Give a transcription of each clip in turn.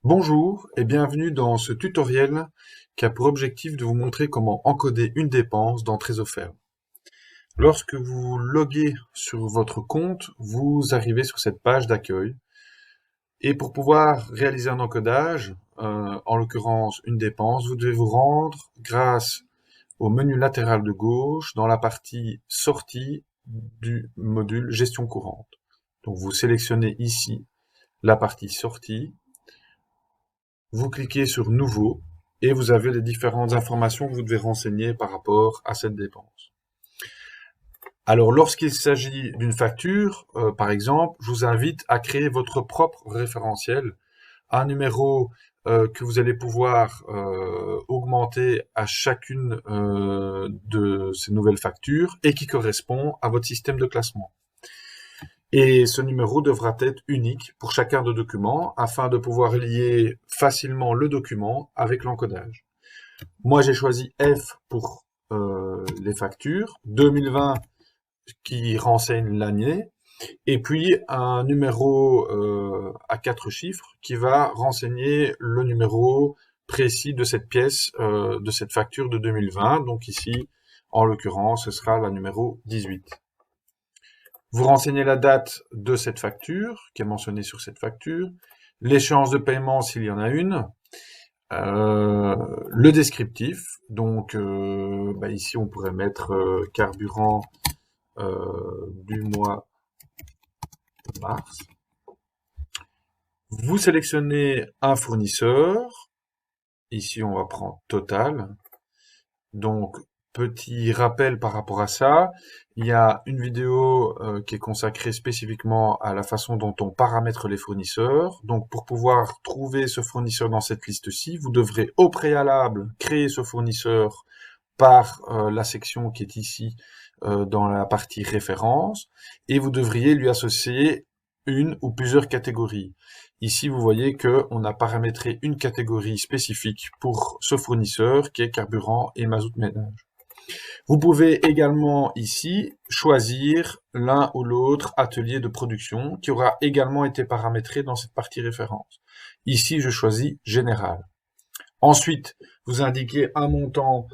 Bonjour et bienvenue dans ce tutoriel qui a pour objectif de vous montrer comment encoder une dépense dans Trésoferme. Lorsque vous loguez sur votre compte, vous arrivez sur cette page d'accueil et pour pouvoir réaliser un encodage, en l'occurrence une dépense, vous devez vous rendre grâce au menu latéral de gauche dans la partie sortie du module gestion courante. Donc vous sélectionnez ici la partie sortie. Vous cliquez sur Nouveau et vous avez les différentes informations que vous devez renseigner par rapport à cette dépense. Alors, lorsqu'il s'agit d'une facture, par exemple, je vous invite à créer votre propre référentiel, un numéro que vous allez pouvoir augmenter à chacune de ces nouvelles factures et qui correspond à votre système de classement. Et ce numéro devra être unique pour chacun des documents afin de pouvoir lier facilement le document avec l'encodage. Moi, j'ai choisi F pour les factures, 2020 qui renseigne l'année, et puis un numéro à 4 chiffres qui va renseigner le numéro précis de cette pièce, de cette facture de 2020. Donc ici, en l'occurrence, ce sera la numéro 18. Vous renseignez la date de cette facture, qui est mentionnée sur cette facture, l'échéance de paiement s'il y en a une, le descriptif, donc ici on pourrait mettre carburant du mois de mars. Vous sélectionnez un fournisseur, ici on va prendre Total, donc petit rappel par rapport à ça, il y a une vidéo qui est consacrée spécifiquement à la façon dont on paramètre les fournisseurs. Donc pour pouvoir trouver ce fournisseur dans cette liste-ci, vous devrez au préalable créer ce fournisseur par la section qui est ici dans la partie référence et vous devriez lui associer une ou plusieurs catégories. Ici, vous voyez qu'on a paramétré une catégorie spécifique pour ce fournisseur qui est carburant et mazout ménage. Vous pouvez également ici choisir l'un ou l'autre atelier de production qui aura également été paramétré dans cette partie référence. Ici, je choisis Général. Ensuite, vous indiquez un montant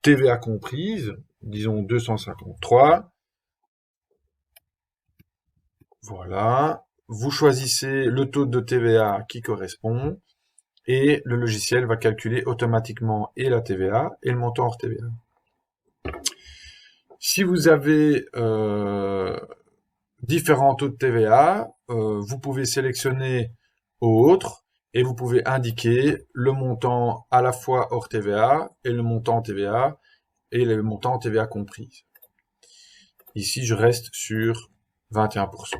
TVA comprise, disons 253. Voilà. Vous choisissez le taux de TVA qui correspond. Et le logiciel va calculer automatiquement et la TVA et le montant hors TVA. Si vous avez différents taux de TVA, vous pouvez sélectionner autre et vous pouvez indiquer le montant à la fois hors TVA et le montant TVA et le montant TVA comprise. Ici, je reste sur 21%.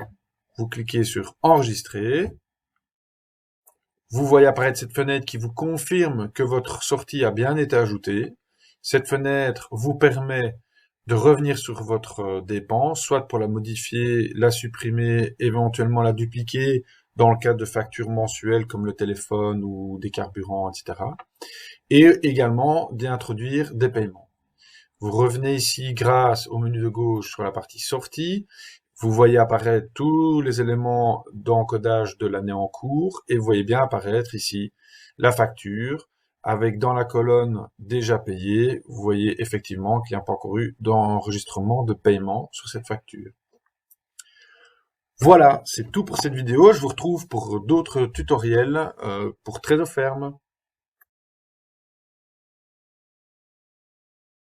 Vous cliquez sur Enregistrer. Vous voyez apparaître cette fenêtre qui vous confirme que votre sortie a bien été ajoutée. Cette fenêtre vous permet de revenir sur votre dépense, soit pour la modifier, la supprimer, éventuellement la dupliquer dans le cadre de factures mensuelles comme le téléphone ou des carburants, etc. Et également d'y introduire des paiements. Vous revenez ici grâce au menu de gauche sur la partie sortie. Vous voyez apparaître tous les éléments d'encodage de l'année en cours et vous voyez bien apparaître ici la facture avec dans la colonne déjà payé, vous voyez effectivement qu'il n'y a pas encore eu d'enregistrement de paiement sur cette facture. Voilà, c'est tout pour cette vidéo. Je vous retrouve pour d'autres tutoriels pour Trésoferme.